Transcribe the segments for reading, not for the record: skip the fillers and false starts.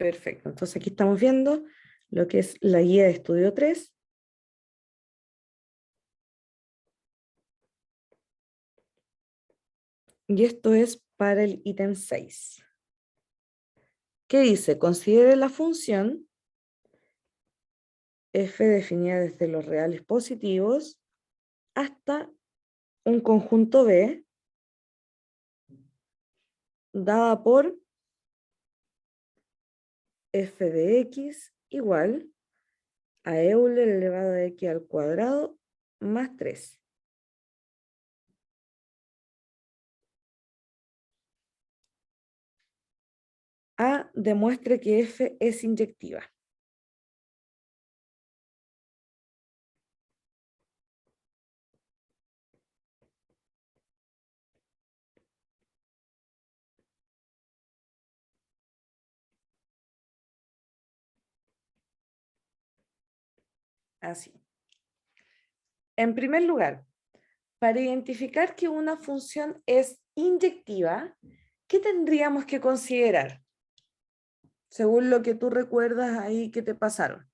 Perfecto, entonces aquí estamos viendo lo que es la guía de estudio 3. Y esto es para el ítem 6. ¿Qué dice? Considere la función f definida desde los reales positivos hasta un conjunto B dada por f de x igual a Euler elevado a x al cuadrado más 3. A demuestre que f es inyectiva. Así. En primer lugar, para identificar que una función es inyectiva, ¿qué tendríamos que considerar? Según lo que tú recuerdas ahí que te pasaron.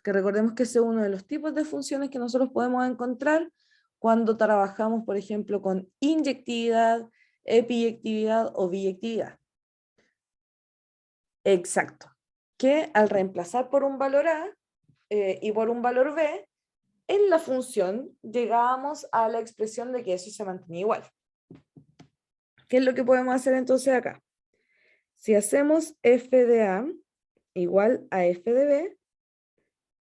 Que recordemos que ese es uno de los tipos de funciones que nosotros podemos encontrar cuando trabajamos, por ejemplo, con inyectividad, epiyectividad o biyectividad. Exacto. Que al reemplazar por un valor A y por un valor B, en la función llegábamos a la expresión de que eso se mantenía igual. ¿Qué es lo que podemos hacer entonces acá? Si hacemos f de A igual a f de B,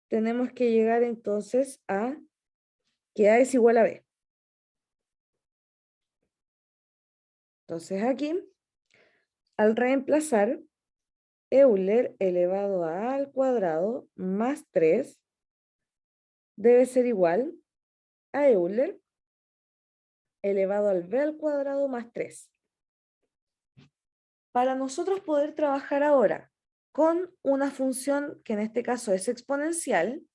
tenemos que llegar entonces a que A es igual a B. Entonces aquí, al reemplazar, Euler elevado a A al cuadrado más 3 debe ser igual a Euler elevado al B al cuadrado más 3. Para nosotros poder trabajar ahora con una función que en este caso es exponencial,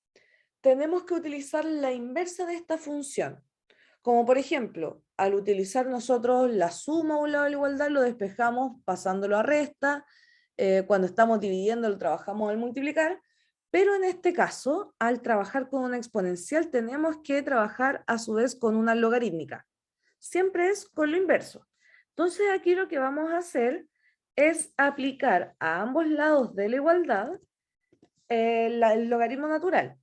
tenemos que utilizar la inversa de esta función. Como por ejemplo, al utilizar nosotros la suma a un lado de la igualdad, lo despejamos pasándolo a resta, cuando estamos dividiendo lo trabajamos al multiplicar, pero en este caso, al trabajar con una exponencial, tenemos que trabajar a su vez con una logarítmica. Siempre es con lo inverso. Entonces aquí lo que vamos a hacer es aplicar a ambos lados de la igualdad el logaritmo natural.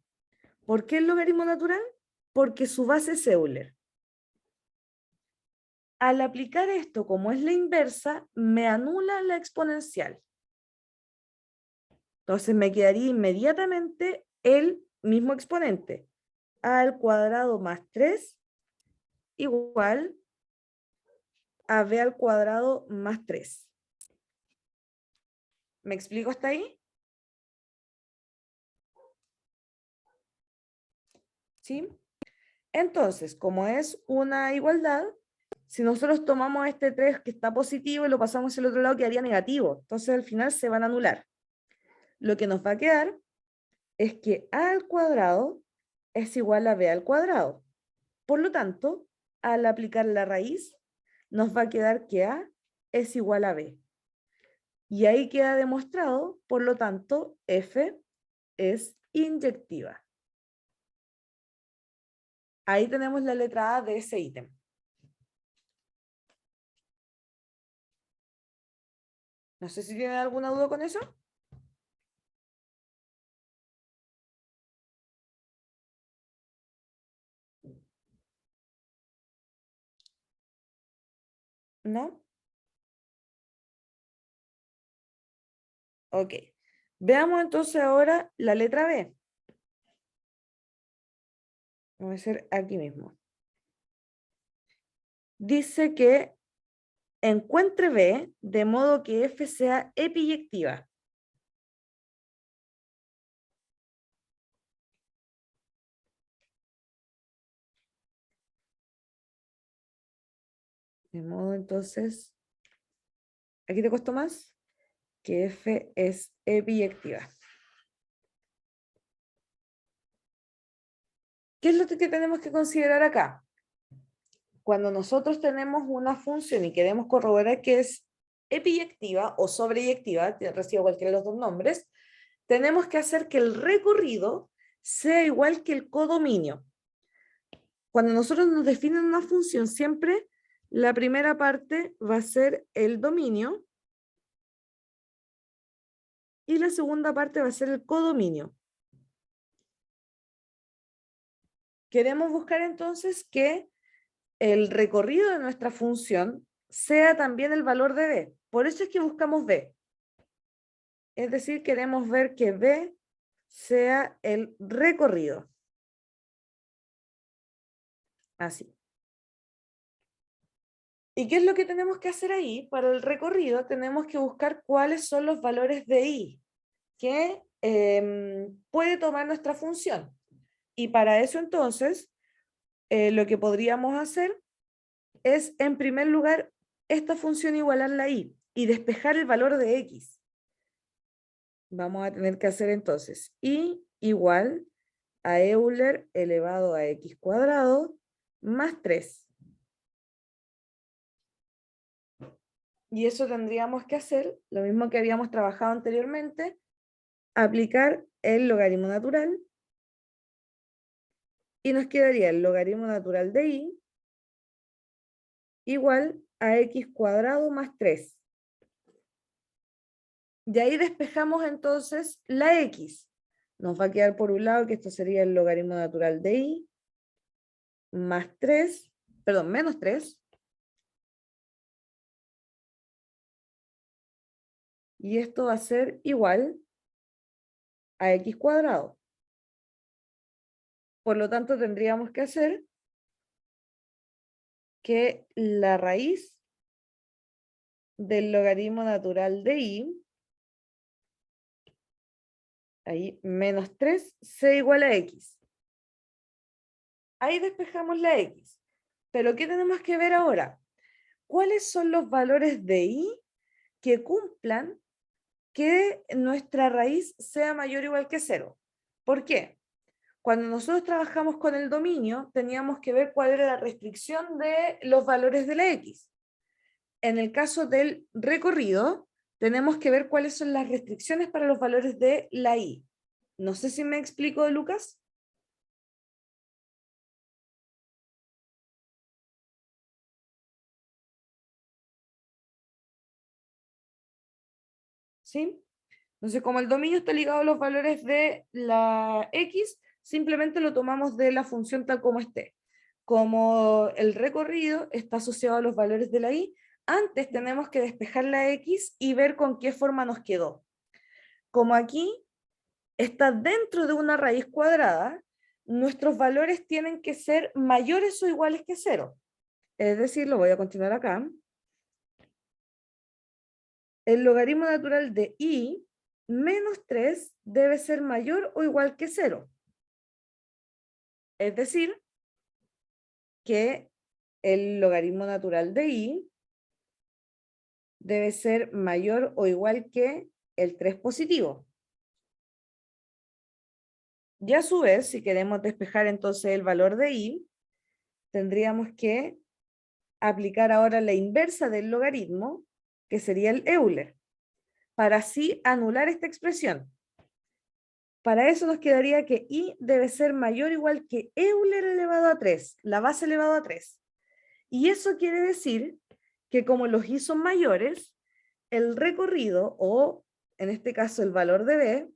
¿Por qué el logaritmo natural? Porque su base es Euler. Al aplicar esto como es la inversa, me anula la exponencial. Entonces me quedaría inmediatamente el mismo exponente. A al cuadrado más 3 igual a b al cuadrado más 3. ¿Me explico hasta ahí? ¿Sí? Entonces, como es una igualdad, si nosotros tomamos este 3 que está positivo y lo pasamos al otro lado, quedaría negativo. Entonces al final se van a anular. Lo que nos va a quedar es que a al cuadrado es igual a b al cuadrado. Por lo tanto, al aplicar la raíz, nos va a quedar que a es igual a b. Y ahí queda demostrado, por lo tanto, f es inyectiva. Ahí tenemos la letra A de ese ítem. No sé si tienen alguna duda con eso. ¿No? Ok. Veamos entonces ahora la letra B. Vamos a hacer aquí mismo. Dice que encuentre B de modo que F sea epiyectiva. De modo entonces, ¿aquí te costó más? Que F es epiyectiva. ¿Qué es lo que tenemos que considerar acá? Cuando nosotros tenemos una función y queremos corroborar que es epiyectiva o sobreyectiva, recibe cualquiera de los dos nombres, tenemos que hacer que el recorrido sea igual que el codominio. Cuando nosotros nos definen una función, siempre la primera parte va a ser el dominio y la segunda parte va a ser el codominio. Queremos buscar entonces que el recorrido de nuestra función sea también el valor de b. Por eso es que buscamos b. Es decir, queremos ver que b sea el recorrido. Así. ¿Y qué es lo que tenemos que hacer ahí? Para el recorrido tenemos que buscar cuáles son los valores de i que puede tomar nuestra función. Y para eso entonces, lo que podríamos hacer es, en primer lugar, esta función igualarla a i y despejar el valor de x. Vamos a tener que hacer entonces i igual a Euler elevado a x cuadrado más 3. Y eso tendríamos que hacer, lo mismo que habíamos trabajado anteriormente, aplicar el logaritmo natural y nos quedaría el logaritmo natural de i igual a x cuadrado más 3. Y ahí despejamos entonces la x. Nos va a quedar por un lado que esto sería el logaritmo natural de i más 3, perdón, menos 3. Y esto va a ser igual a x cuadrado. Por lo tanto, tendríamos que hacer que la raíz del logaritmo natural de i, ahí menos 3, sea igual a x. Ahí despejamos la x. Pero ¿qué tenemos que ver ahora? ¿Cuáles son los valores de i que cumplan que nuestra raíz sea mayor o igual que 0? ¿Por qué? Cuando nosotros trabajamos con el dominio, teníamos que ver cuál era la restricción de los valores de la x. En el caso del recorrido, tenemos que ver cuáles son las restricciones para los valores de la y. No sé si me explico, Lucas. ¿Sí? Entonces, como el dominio está ligado a los valores de la x, simplemente lo tomamos de la función tal como esté. Como el recorrido está asociado a los valores de la y, antes tenemos que despejar la x y ver con qué forma nos quedó. Como aquí está dentro de una raíz cuadrada, nuestros valores tienen que ser mayores o iguales que 0. Es decir, lo voy a continuar acá. El logaritmo natural de i menos 3 debe ser mayor o igual que 0. Es decir, que el logaritmo natural de i debe ser mayor o igual que el 3 positivo. Y a su vez, si queremos despejar entonces el valor de i, tendríamos que aplicar ahora la inversa del logaritmo, que sería el Euler, para así anular esta expresión. Para eso nos quedaría que i debe ser mayor o igual que Euler elevado a 3, la base elevado a 3. Y eso quiere decir que como los i son mayores, el recorrido, o en este caso el valor de b,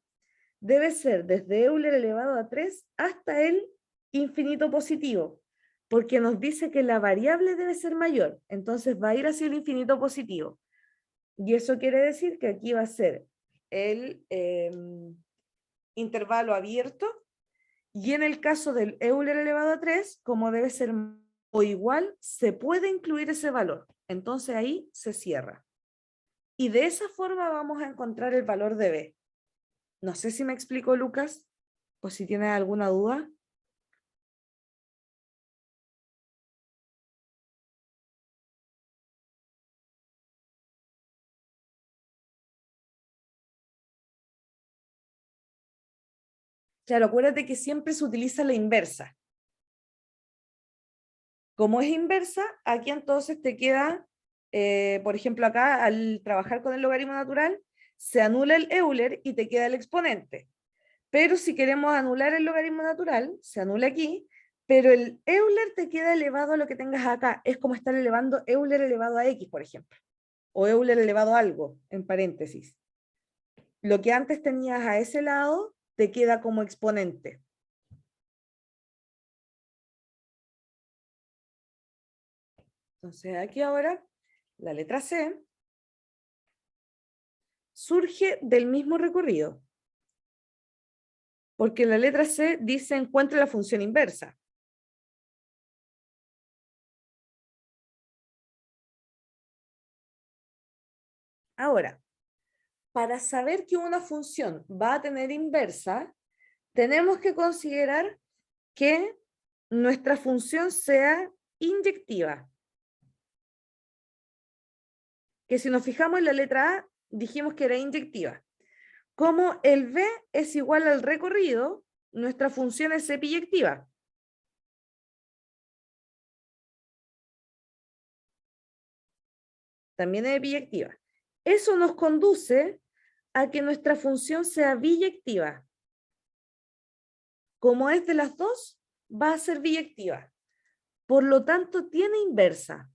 debe ser desde Euler elevado a 3 hasta el infinito positivo, porque nos dice que la variable debe ser mayor, entonces va a ir hacia el infinito positivo. Y eso quiere decir que aquí va a ser el intervalo abierto, y en el caso del Euler elevado a 3, como debe ser o igual, se puede incluir ese valor. Entonces ahí se cierra. Y de esa forma vamos a encontrar el valor de b. No sé si me explico, Lucas, o si tienes alguna duda. Claro, acuérdate que siempre se utiliza la inversa. Como es inversa, aquí entonces te queda por ejemplo, acá al trabajar con el logaritmo natural, se anula el Euler y te queda el exponente. Pero si queremos anular el logaritmo natural, se anula aquí, pero el Euler te queda elevado a lo que tengas acá. Es como estar elevando Euler elevado a X, por ejemplo. O Euler elevado a algo, en paréntesis. Lo que antes tenías a ese lado, te queda como exponente. Entonces aquí ahora, la letra C surge del mismo recorrido. Porque la letra C dice encuentre la función inversa. Ahora, para saber que una función va a tener inversa, tenemos que considerar que nuestra función sea inyectiva. Que si nos fijamos en la letra A, dijimos que era inyectiva. Como el B es igual al recorrido, nuestra función es epiyectiva. También es epiyectiva. Eso nos conduce a que nuestra función sea biyectiva. Como es de las dos, va a ser biyectiva. Por lo tanto, tiene inversa.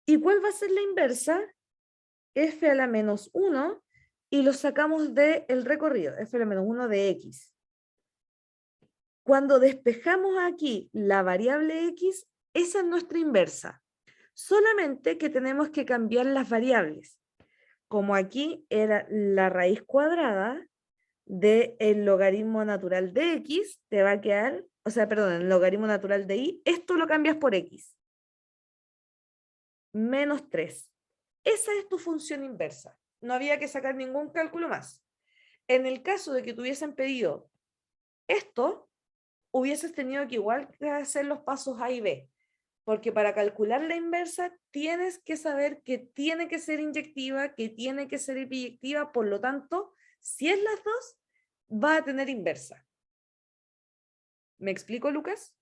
¿Y cuál va a ser la inversa? F a la menos 1 y lo sacamos del recorrido, F a la menos 1 de X. Cuando despejamos aquí la variable X, esa es nuestra inversa. Solamente que tenemos que cambiar las variables. Como aquí era la raíz cuadrada del logaritmo natural de X, te va a quedar, o sea, perdón, el logaritmo natural de Y, esto lo cambias por X. Menos 3. Esa es tu función inversa. No había que sacar ningún cálculo más. En el caso de que te hubiesen pedido esto, hubieses tenido que igual que hacer los pasos A y B. Porque para calcular la inversa tienes que saber que tiene que ser inyectiva, que tiene que ser biyectiva, por lo tanto, si es las dos, va a tener inversa. ¿Me explico, Lucas?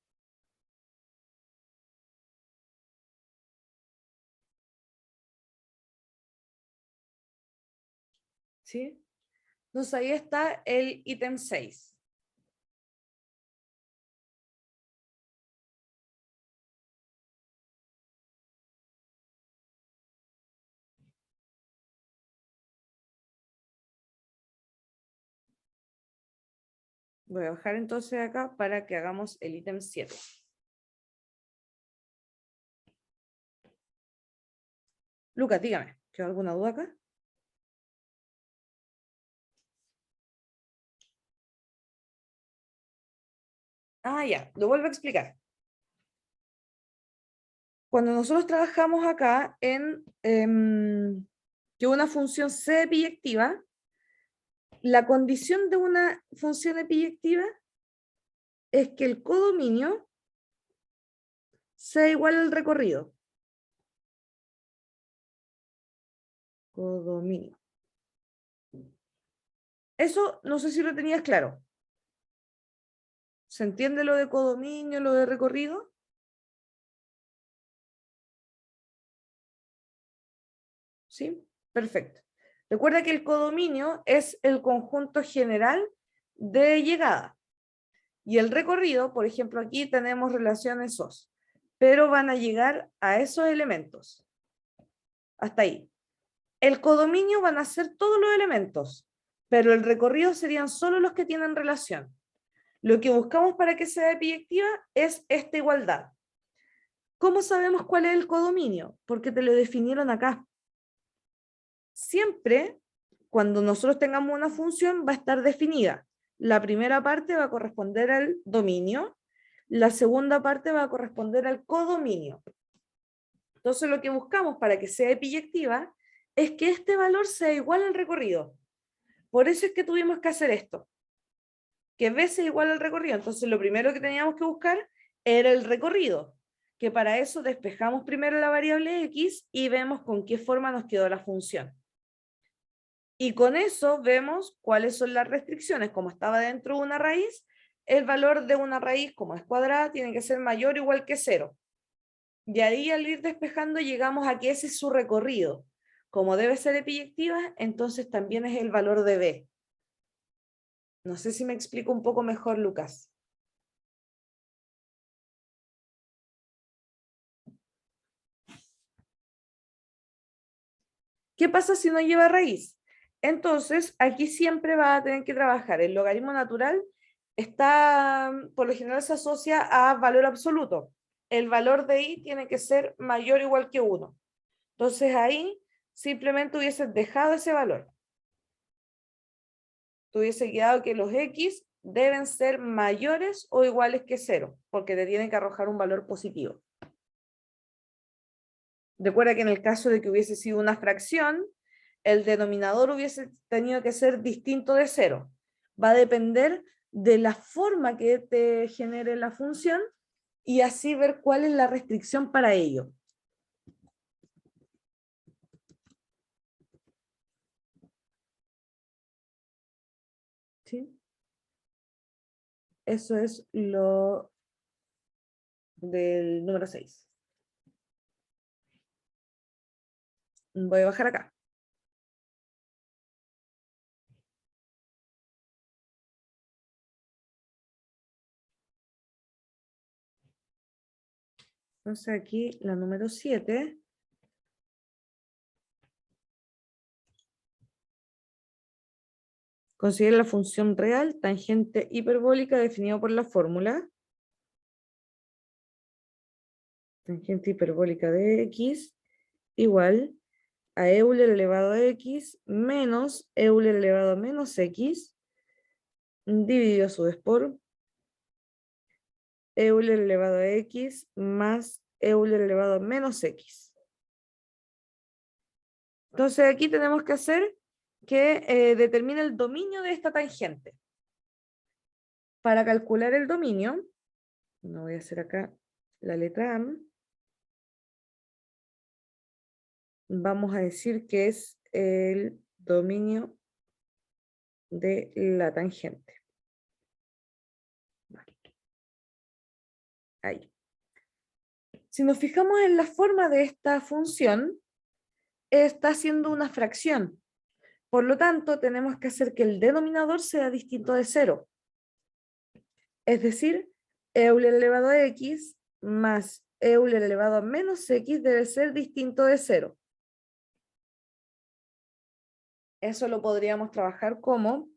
¿Sí? Entonces ahí está el ítem 6. Voy a bajar entonces acá para que hagamos el ítem 7. Lucas, dígame, ¿quedó alguna duda acá? Ah, ya, lo vuelvo a explicar. Cuando nosotros trabajamos acá en que una función sea biyectiva, la condición de una función biyectiva es que el codominio sea igual al recorrido. Codominio. Eso no sé si lo tenías claro. ¿Se entiende lo de codominio, lo de recorrido? ¿Sí? Perfecto. Recuerda que el codominio es el conjunto general de llegada. Y el recorrido, por ejemplo, aquí tenemos relaciones SOS, pero van a llegar a esos elementos. Hasta ahí. El codominio van a ser todos los elementos, pero el recorrido serían solo los que tienen relación. Lo que buscamos para que sea biyectiva es esta igualdad. ¿Cómo sabemos cuál es el codominio? Porque te lo definieron acá. Siempre, cuando nosotros tengamos una función, va a estar definida. La primera parte va a corresponder al dominio, la segunda parte va a corresponder al codominio. Entonces lo que buscamos para que sea biyectiva es que este valor sea igual al recorrido. Por eso es que tuvimos que hacer esto, que B sea igual al recorrido. Entonces lo primero que teníamos que buscar era el recorrido, que para eso despejamos primero la variable X y vemos con qué forma nos quedó la función. Y con eso vemos cuáles son las restricciones. Como estaba dentro de una raíz, el valor de una raíz, como es cuadrada, tiene que ser mayor o igual que 0. Y ahí al ir despejando llegamos a que ese es su recorrido. Como debe ser epiyectiva, entonces también es el valor de B. No sé si me explico un poco mejor, Lucas. ¿Qué pasa si no lleva raíz? Entonces, aquí siempre va a tener que trabajar. El logaritmo natural está, por lo general se asocia a valor absoluto. El valor de i tiene que ser mayor o igual que 1. Entonces ahí simplemente hubieses dejado ese valor. Te hubiese quedado que los x deben ser mayores o iguales que 0, porque te tienen que arrojar un valor positivo. Recuerda que en el caso de que hubiese sido una fracción, el denominador hubiese tenido que ser distinto de 0. Va a depender de la forma que te genere la función y así ver cuál es la restricción para ello. ¿Sí? Eso es lo del número 6. Voy a bajar acá. Entonces aquí la número 7. Considera la función real tangente hiperbólica definida por la fórmula. Tangente hiperbólica de x igual a Euler elevado a x menos Euler elevado a menos x dividido a su vez por Euler elevado a x más Euler elevado a menos x. Entonces aquí tenemos que hacer que determine el dominio de esta tangente. Para calcular el dominio, no voy a hacer acá la letra A, vamos a decir que es el dominio de la tangente. Ahí. Si nos fijamos en la forma de esta función, está haciendo una fracción. Por lo tanto, tenemos que hacer que el denominador sea distinto de 0. Es decir, Euler elevado a x más Euler elevado a menos x debe ser distinto de 0. Eso lo podríamos trabajar como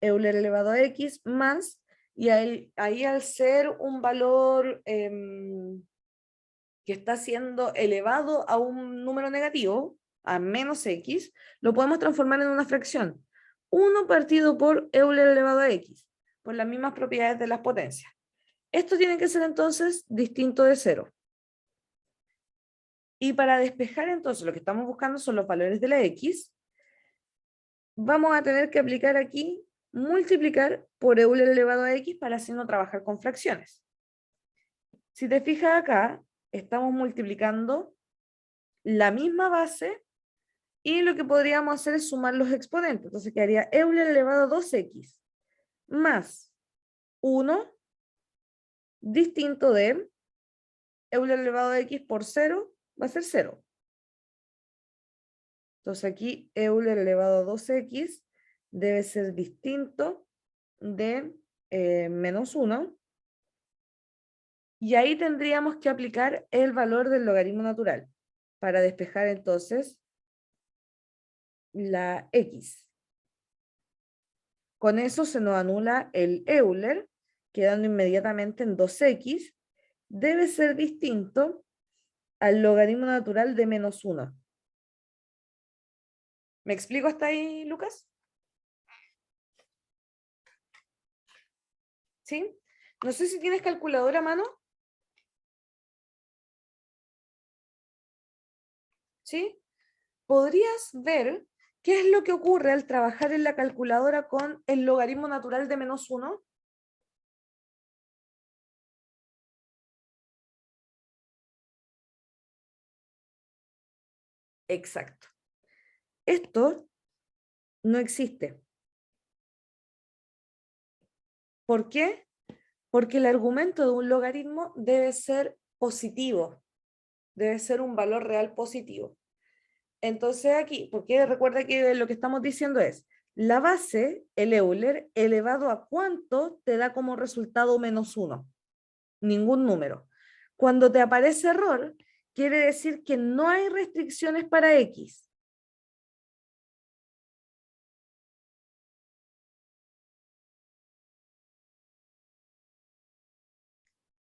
Euler elevado a x más, y ahí al ser un valor que está siendo elevado a un número negativo, a menos x, lo podemos transformar en una fracción. 1 partido por Euler elevado a x, por las mismas propiedades de las potencias. Esto tiene que ser entonces distinto de 0. Y para despejar entonces lo que estamos buscando son los valores de la x, vamos a tener que aplicar aquí multiplicar por Euler elevado a x para así no trabajar con fracciones. Si te fijas acá, estamos multiplicando la misma base y lo que podríamos hacer es sumar los exponentes. Entonces quedaría Euler elevado a 2x más 1 distinto de Euler elevado a x por 0 va a ser 0. Entonces aquí Euler elevado a 2x debe ser distinto de menos 1. Y ahí tendríamos que aplicar el valor del logaritmo natural para despejar entonces la x. Con eso se nos anula el Euler, quedando inmediatamente en 2x. Debe ser distinto al logaritmo natural de menos 1. ¿Me explico hasta ahí, Lucas? ¿Sí? No sé si tienes calculadora a mano. ¿Sí? ¿Podrías ver qué es lo que ocurre al trabajar en la calculadora con el logaritmo natural de menos 1? Exacto. Esto no existe. ¿Por qué? Porque el argumento de un logaritmo debe ser positivo, debe ser un valor real positivo. Entonces aquí, porque recuerda que lo que estamos diciendo es, la base, el Euler, elevado a cuánto te da como resultado -1, ningún número. Cuando te aparece error, quiere decir que no hay restricciones para X.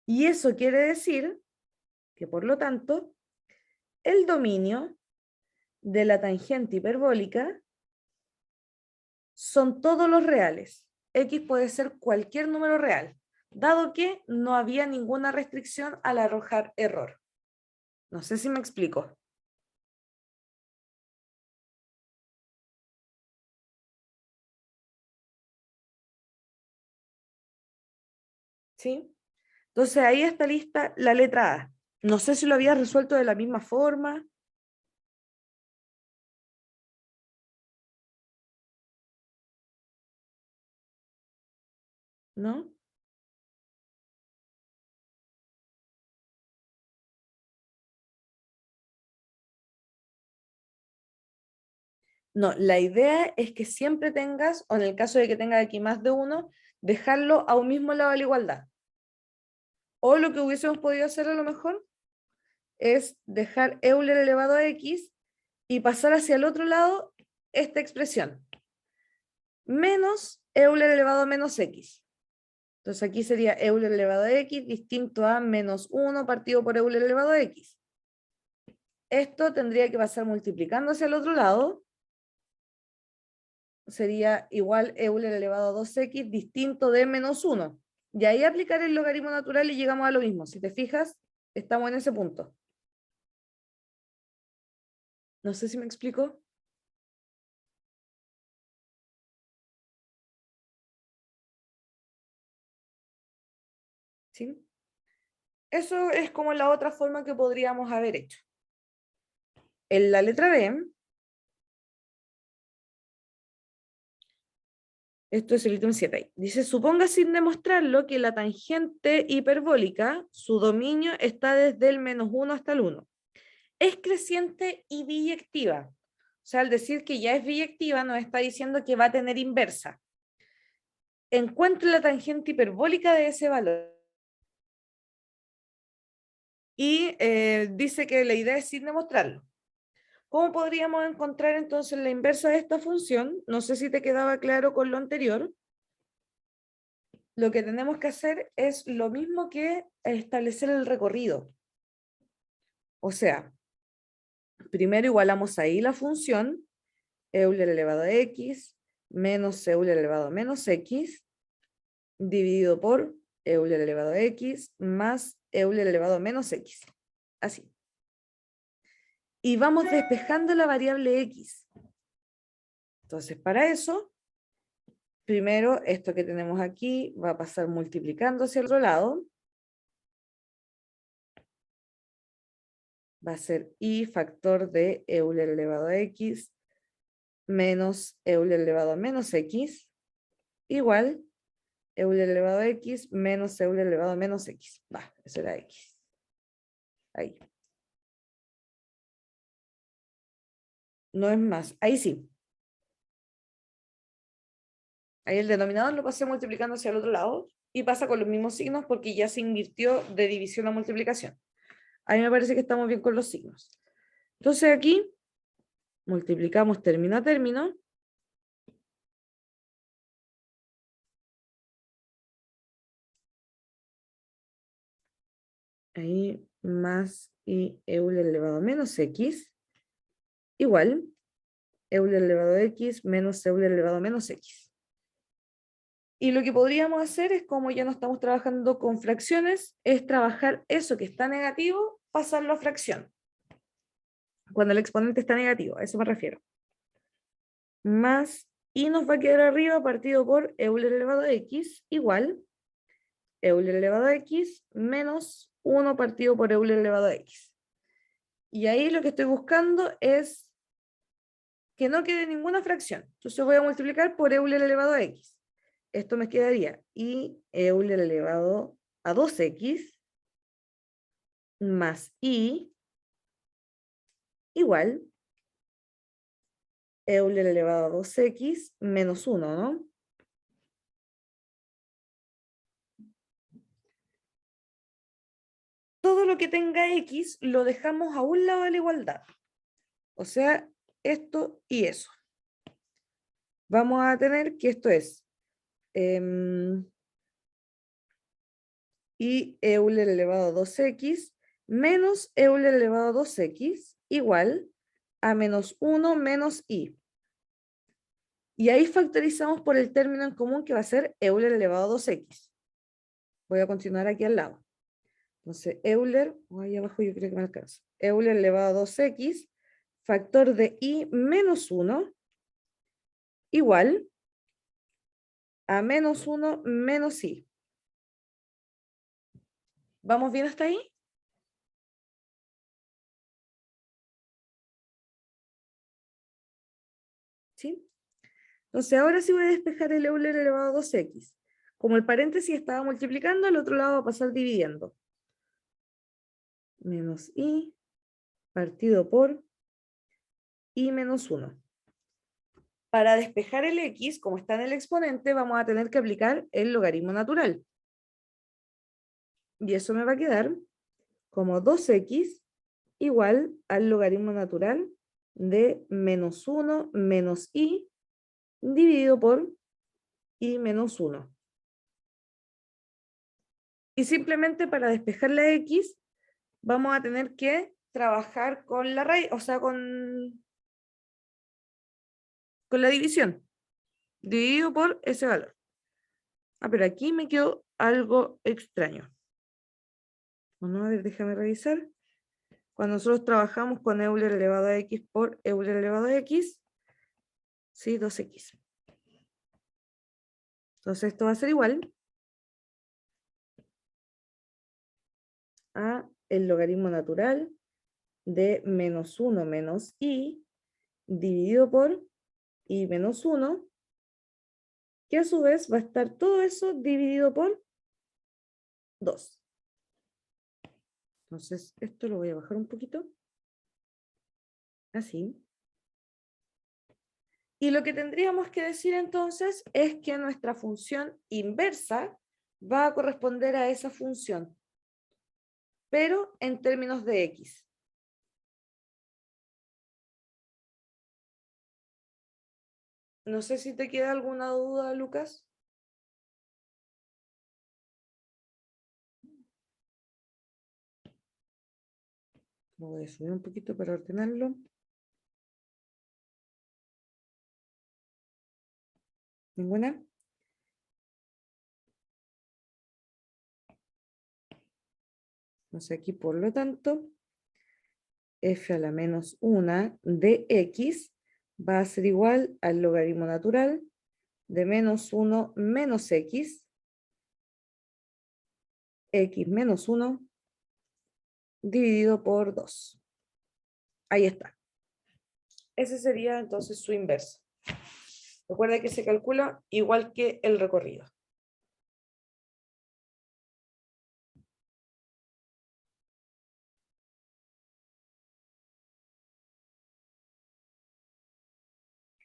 Y eso quiere decir que, por lo tanto, el dominio de la tangente hiperbólica son todos los reales. X puede ser cualquier número real, dado que no había ninguna restricción al arrojar error. No sé si me explico. ¿Sí? Entonces ahí está lista la letra A. No sé si lo había resuelto de la misma forma, ¿no? No, la idea es que siempre tengas, o en el caso de que tengas aquí más de uno, dejarlo a un mismo lado de la igualdad. O lo que hubiésemos podido hacer a lo mejor es dejar Euler elevado a X y pasar hacia el otro lado esta expresión. Menos Euler elevado a menos X. Entonces aquí sería Euler elevado a X distinto a -1 partido por Euler elevado a X. Esto tendría que pasar multiplicando hacia el otro lado. Sería igual Euler elevado a 2X distinto de -1. Y ahí aplicar el logaritmo natural y llegamos a lo mismo. Si te fijas, estamos en ese punto. No sé si me explico. ¿Sí? Eso es como la otra forma que podríamos haber hecho. En la letra B, esto es el ítem 7. Dice, suponga sin demostrarlo que la tangente hiperbólica, su dominio está desde el -1 hasta el 1. Es creciente y biyectiva. O sea, al decir que ya es biyectiva, nos está diciendo que va a tener inversa. Encuentre la tangente hiperbólica de ese valor. Y dice que la idea es sin demostrarlo. ¿Cómo podríamos encontrar entonces la inversa de esta función? No sé si te quedaba claro con lo anterior. Lo que tenemos que hacer es lo mismo que establecer el recorrido. O sea, primero igualamos ahí la función Euler elevado a x menos Euler elevado a menos x dividido por Euler elevado a x más Euler elevado a menos x. Así. Y vamos despejando la variable x. Entonces, para eso, primero esto que tenemos aquí va a pasar multiplicando hacia el otro lado. Va a ser y factor de Euler elevado a x menos Euler elevado a menos x igual Euler elevado a x menos Euler elevado a menos x. Va, eso era x. Ahí. No es más. Ahí sí. Ahí el denominador lo pasé multiplicando hacia el otro lado y pasa con los mismos signos porque ya se invirtió de división a multiplicación. A mí me parece que estamos bien con los signos. Entonces aquí multiplicamos término a término. Ahí más y Euler elevado a menos x igual Euler elevado a x menos Euler elevado a menos x. Y lo que podríamos hacer es, como ya no estamos trabajando con fracciones, es trabajar eso que está negativo, pasarlo a fracción. Cuando el exponente está negativo, a eso me refiero. Más y nos va a quedar arriba partido por Euler elevado a x igual Euler elevado a x menos 1 partido por Euler elevado a x. Y ahí lo que estoy buscando es que no quede ninguna fracción. Entonces voy a multiplicar por Euler elevado a x. esto me quedaría I Euler elevado a 2x más I igual Euler elevado a 2x menos 1, ¿no? Todo lo que tenga x lo dejamos a un lado de la igualdad. O sea, esto y eso. Vamos a tener que esto es I Euler elevado a 2x menos Euler elevado a 2x igual a menos 1 menos I. Y ahí factorizamos por el término en común que va a ser Euler elevado a 2x. Voy a continuar aquí al lado. Entonces, Euler, ahí abajo yo creo que me alcanza. Euler elevado a 2x, factor de I menos 1, igual a menos 1 menos I. ¿Vamos bien hasta ahí? ¿Sí? Entonces, ahora sí voy a despejar el Euler elevado a 2x. Como el paréntesis estaba multiplicando, al otro lado va a pasar dividiendo. Menos I partido por I menos 1. Para despejar el x, como está en el exponente, vamos a tener que aplicar el logaritmo natural. Y eso me va a quedar como 2x igual al logaritmo natural de menos 1 menos I dividido por I menos 1. Y simplemente para despejar la x, vamos a tener que trabajar con la raíz, o sea, con la división. Dividido por ese valor. Ah, pero aquí me quedó algo extraño. Bueno, a ver, déjame revisar. Cuando nosotros trabajamos con Euler elevado a x por Euler elevado a x, sí, 2x. Entonces esto va a ser igual a el logaritmo natural de menos 1 menos I dividido por I menos 1, que a su vez va a estar todo eso dividido por 2. Entonces esto lo voy a bajar un poquito. Así. Y lo que tendríamos que decir entonces es que nuestra función inversa va a corresponder a esa función, pero en términos de x. No sé si te queda alguna duda, Lucas. Lo voy a subir un poquito para ordenarlo. ¿Ninguna? Entonces aquí, por lo tanto, f a la menos 1 de x va a ser igual al logaritmo natural de menos 1 menos x menos 1 dividido por 2. Ahí está. Ese sería entonces su inverso. Recuerda que se calcula igual que el recorrido.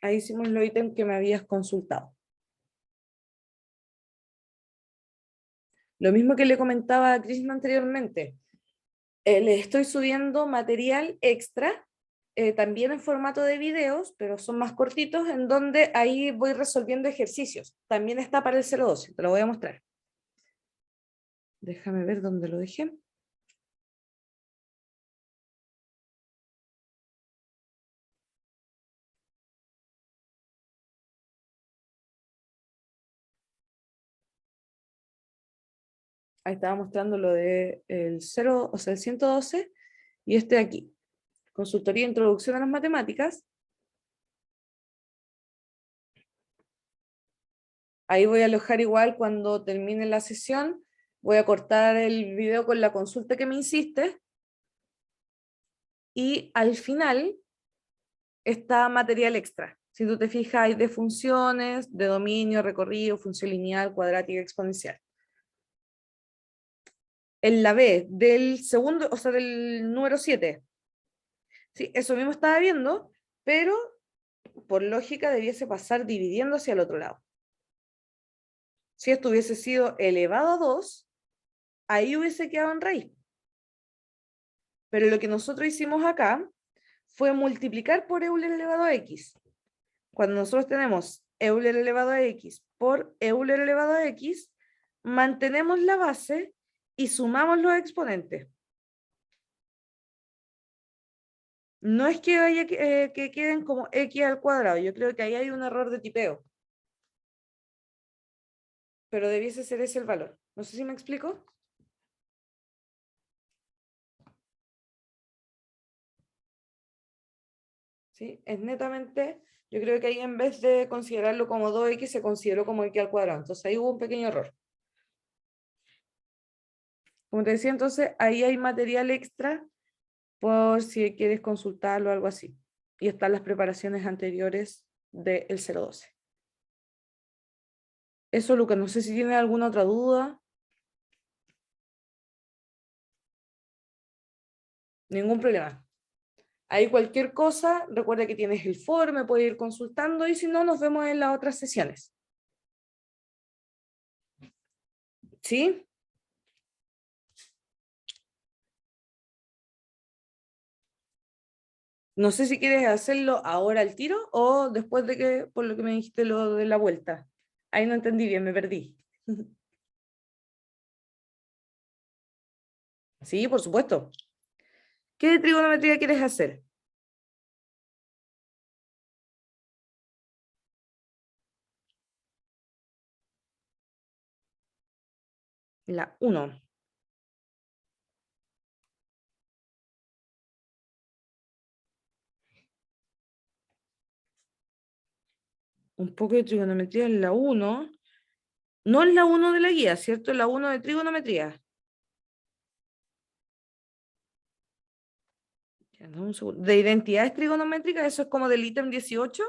Ahí hicimos los ítems que me habías consultado. Lo mismo que le comentaba a Krishna anteriormente. Les estoy subiendo material extra, también en formato de videos, pero son más cortitos, en donde ahí voy resolviendo ejercicios. También está para el 012, te lo voy a mostrar. Déjame ver dónde lo dejé. Ahí estaba mostrando lo de el 0, o sea, el 112, y este de aquí. Consultoría Introducción a las Matemáticas. Ahí voy a alojar igual cuando termine la sesión. Voy a cortar el video con la consulta que me hiciste. Y al final está material extra. Si tú te fijas, hay de funciones, de dominio, recorrido, función lineal, cuadrática, exponencial. En la B, del segundo, o sea, del número 7. Sí, eso mismo estaba viendo, pero por lógica debiese pasar dividiendo hacia el otro lado. Si esto hubiese sido elevado a 2, ahí hubiese quedado en raíz. Pero lo que nosotros hicimos acá fue multiplicar por Euler elevado a x. Cuando nosotros tenemos Euler elevado a x por Euler elevado a x, mantenemos la base y sumamos los exponentes. No es que, que queden como x al cuadrado, yo creo que ahí hay un error de tipeo. Pero debiese ser ese el valor. No sé si me explico. ¿Sí? Es netamente, yo creo que ahí en vez de considerarlo como 2x, se consideró como x al cuadrado. Entonces ahí hubo un pequeño error. Como te decía, entonces ahí hay material extra por si quieres consultarlo o algo así. Y están las preparaciones anteriores del 012. Eso, Lucas, no sé si tienes alguna otra duda. Ningún problema. Ahí cualquier cosa, recuerda que tienes el foro, me puedes ir consultando y si no, nos vemos en las otras sesiones. ¿Sí? No sé si quieres hacerlo ahora al tiro o después de que, por lo que me dijiste lo de la vuelta. Ahí no entendí bien, me perdí. Sí, por supuesto. ¿Qué trigonometría quieres hacer? La uno. Un poco de trigonometría en la uno. No es la uno de la guía, ¿cierto? La uno de trigonometría. Ya, dame un segundo. De identidades trigonométricas, eso es como del ítem 18.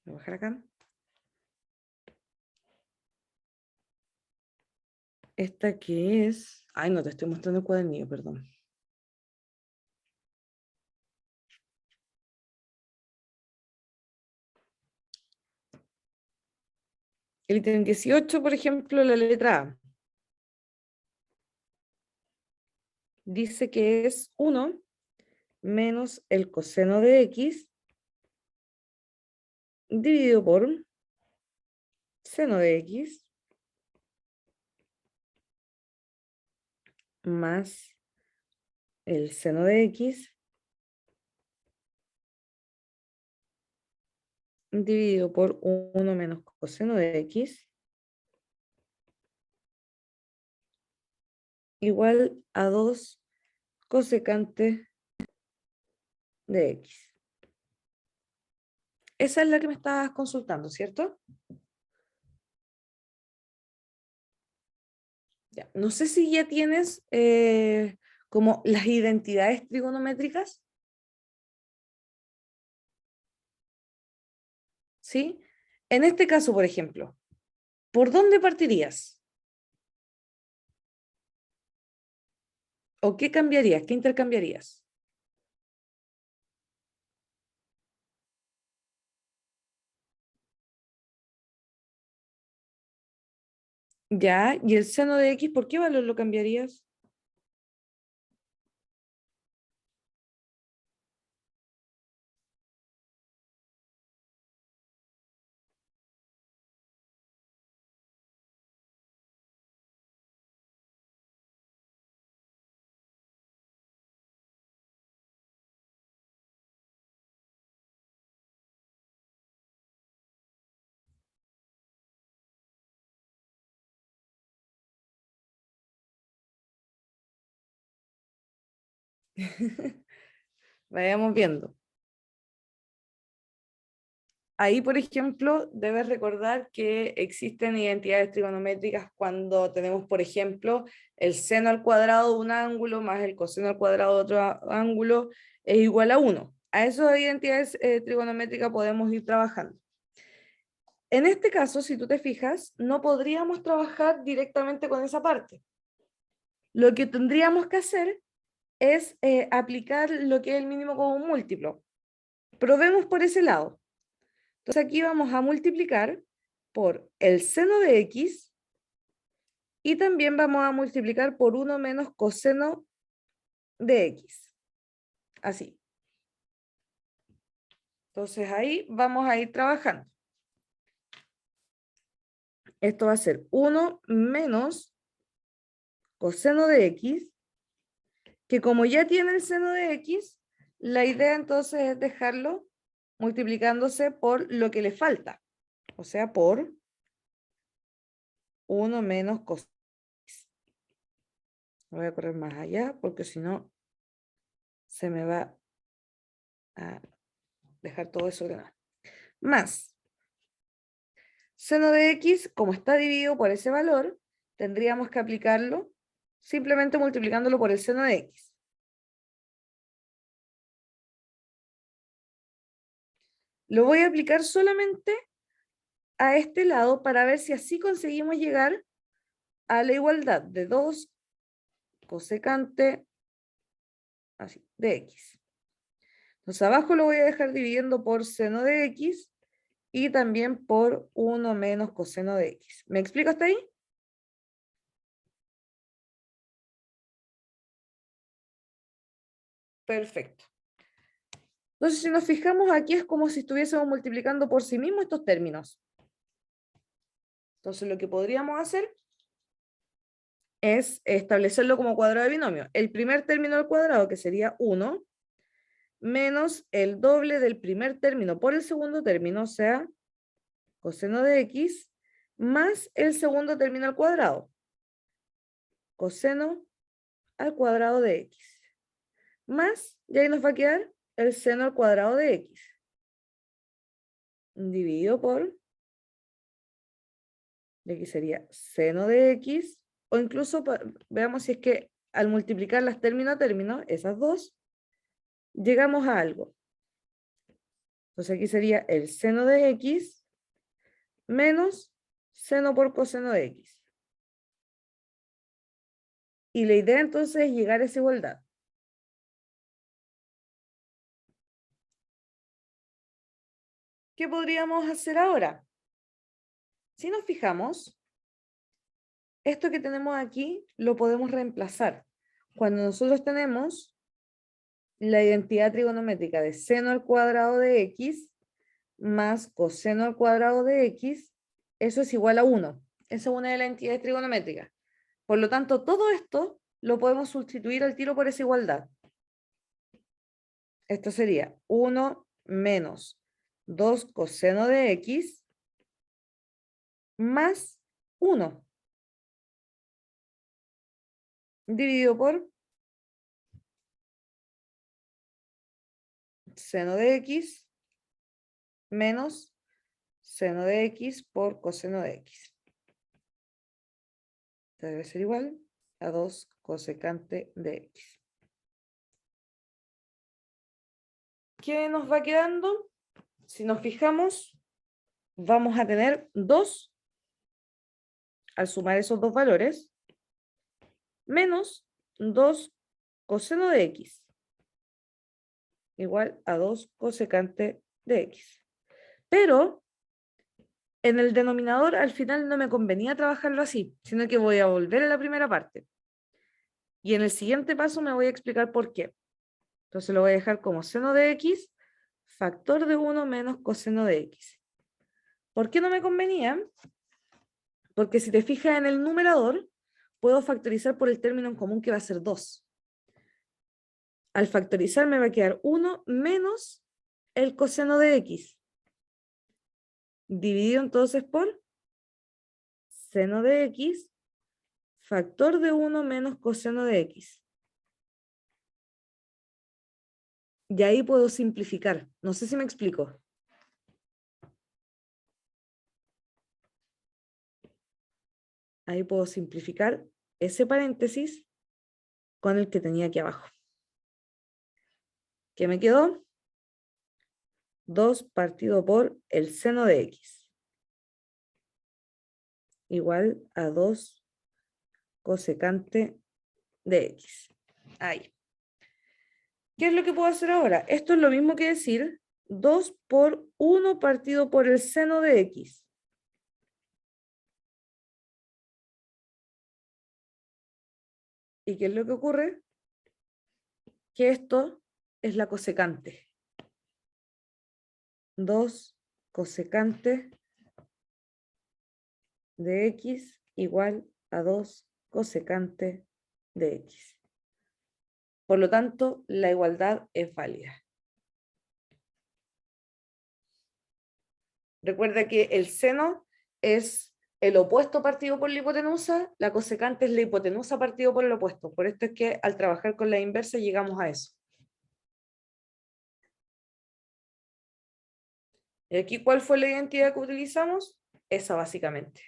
Voy a bajar acá. Esta que es. Ay, no te estoy mostrando el cuadernillo, perdón. El ítem 18, por ejemplo, la letra A. Dice que es 1 menos el coseno de x dividido por seno de x más el seno de x dividido por 1 menos coseno de x igual a 2 cosecante de x. Esa es la que me estabas consultando, ¿cierto? Ya. No sé si ya tienes como las identidades trigonométricas, ¿sí? En este caso, por ejemplo, ¿por dónde partirías? ¿O qué cambiarías? ¿Qué intercambiarías? Ya, ¿y el seno de x, por qué valor lo cambiarías? Vayamos viendo. Ahí, por ejemplo, debes recordar que existen identidades trigonométricas cuando tenemos, por ejemplo, el seno al cuadrado de un ángulo más el coseno al cuadrado de otro ángulo es igual a 1. A esas identidades trigonométricas podemos ir trabajando. En este caso, si tú te fijas, no podríamos trabajar directamente con esa parte. Lo que tendríamos que hacer es aplicar lo que es el mínimo común múltiplo. Probemos por ese lado. Entonces aquí vamos a multiplicar por el seno de x y también vamos a multiplicar por 1 menos coseno de x. Así. Entonces ahí vamos a ir trabajando. Esto va a ser 1 menos coseno de x, que como ya tiene el seno de x, la idea entonces es dejarlo multiplicándose por lo que le falta. O sea, por 1 menos coseno. Voy a correr más allá porque si no se me va a dejar todo eso ordenado. Más seno de x, como está dividido por ese valor, tendríamos que aplicarlo simplemente multiplicándolo por el seno de x. Lo voy a aplicar solamente a este lado para ver si así conseguimos llegar a la igualdad de 2 cosecante así, de x. Entonces abajo lo voy a dejar dividiendo por seno de x y también por 1 menos coseno de x. ¿Me explico hasta ahí? Perfecto. Entonces, si nos fijamos aquí es como si estuviésemos multiplicando por sí mismos estos términos. Entonces, lo que podríamos hacer es establecerlo como cuadrado de binomio. El primer término al cuadrado, que sería 1, menos el doble del primer término por el segundo término, o sea, coseno de x, más el segundo término al cuadrado, coseno al cuadrado de x, más, y ahí nos va a quedar el seno al cuadrado de x, dividido por, de aquí sería seno de x, o incluso veamos si es que al multiplicar las término a término, esas dos, llegamos a algo. Entonces aquí sería el seno de x menos seno por coseno de x. Y la idea entonces es llegar a esa igualdad. ¿Qué podríamos hacer ahora? Si nos fijamos, esto que tenemos aquí lo podemos reemplazar. Cuando nosotros tenemos la identidad trigonométrica de seno al cuadrado de x más coseno al cuadrado de x, eso es igual a 1. Esa es una de las entidades trigonométricas. Por lo tanto, todo esto lo podemos sustituir al tiro por esa igualdad. Esto sería 1 menos 2 coseno de x más 1 dividido por seno de x menos seno de x por coseno de x. Debe ser igual a 2 cosecante de x. ¿Qué nos va quedando? Si nos fijamos, vamos a tener 2 al sumar esos dos valores, menos 2 coseno de x, igual a 2 cosecante de x. Pero en el denominador al final no me convenía trabajarlo así, sino que voy a volver a la primera parte. Y en el siguiente paso me voy a explicar por qué. Entonces lo voy a dejar como seno de x, factor de 1 menos coseno de x. ¿Por qué no me convenía? Porque si te fijas en el numerador, puedo factorizar por el término en común que va a ser 2. Al factorizar me va a quedar 1 menos el coseno de x, dividido entonces por seno de x, factor de 1 menos coseno de x. Y ahí puedo simplificar. No sé si me explico. Ahí puedo simplificar ese paréntesis con el que tenía aquí abajo. ¿Qué me quedó? 2 partido por el seno de x igual a 2 cosecante de x. Ahí. ¿Qué es lo que puedo hacer ahora? Esto es lo mismo que decir 2 por 1 partido por el seno de x. ¿Y qué es lo que ocurre? Que esto es la cosecante. 2 cosecante de x igual a 2 cosecante de x. Por lo tanto, la igualdad es válida. Recuerda que el seno es el opuesto partido por la hipotenusa, la cosecante es la hipotenusa partido por el opuesto. Por esto es que al trabajar con la inversa llegamos a eso. ¿Y aquí cuál fue la identidad que utilizamos? Esa básicamente,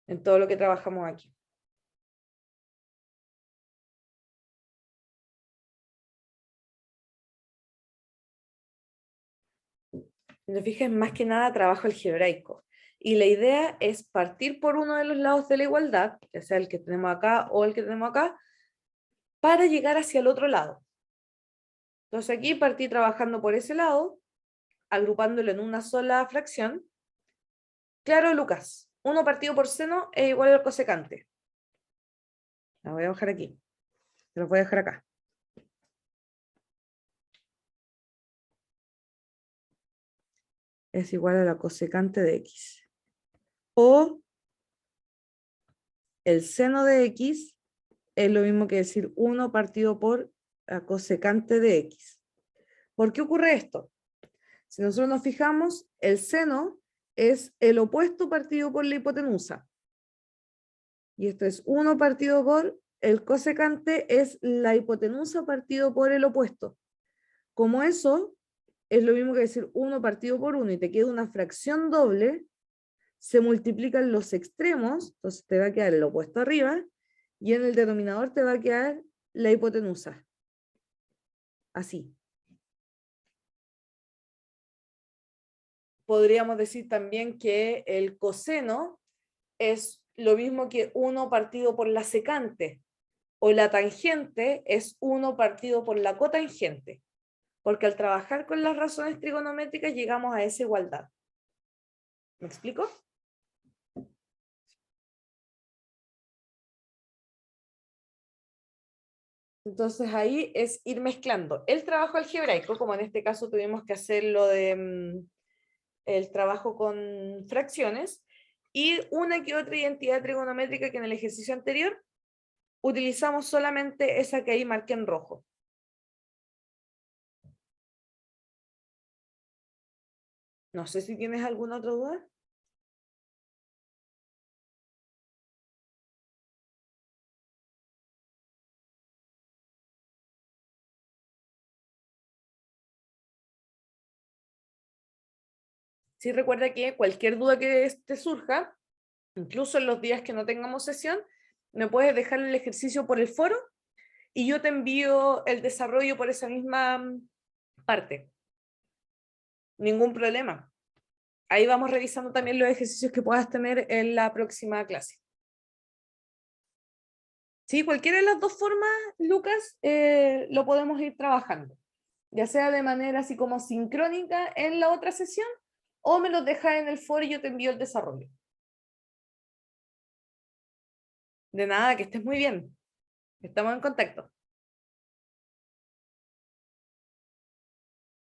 en todo lo que trabajamos aquí. Si te fijas, más que nada trabajo algebraico. Y la idea es partir por uno de los lados de la igualdad, ya sea el que tenemos acá o el que tenemos acá, para llegar hacia el otro lado. Entonces aquí partí trabajando por ese lado, agrupándolo en una sola fracción. Claro, Lucas, 1 partido por seno es igual al cosecante. La voy a bajar aquí. Se los voy a dejar acá. Es igual a la cosecante de x. O el seno de x es lo mismo que decir 1 partido por la cosecante de x. ¿Por qué ocurre esto? Si nosotros nos fijamos, el seno es el opuesto partido por la hipotenusa. Y esto es 1 partido por el cosecante, es la hipotenusa partido por el opuesto. Como eso es lo mismo que decir 1 partido por 1 y te queda una fracción doble, se multiplican los extremos, entonces te va a quedar el opuesto arriba, y en el denominador te va a quedar la hipotenusa. Así. Podríamos decir también que el coseno es lo mismo que 1 partido por la secante, o la tangente es 1 partido por la cotangente, porque al trabajar con las razones trigonométricas llegamos a esa igualdad. ¿Me explico? Entonces ahí es ir mezclando el trabajo algebraico, como en este caso tuvimos que hacer lo de el trabajo con fracciones, y una que otra identidad trigonométrica que en el ejercicio anterior utilizamos solamente esa que ahí marqué en rojo. No sé si tienes alguna otra duda. Sí, recuerda que cualquier duda que te surja, incluso en los días que no tengamos sesión, me puedes dejar el ejercicio por el foro y yo te envío el desarrollo por esa misma parte. Ningún problema. Ahí vamos revisando también los ejercicios que puedas tener en la próxima clase. Sí, cualquiera de las dos formas, Lucas, lo podemos ir trabajando, ya sea de manera así como sincrónica en la otra sesión, o me los dejas en el foro y yo te envío el desarrollo. De nada, que estés muy bien. Estamos en contacto.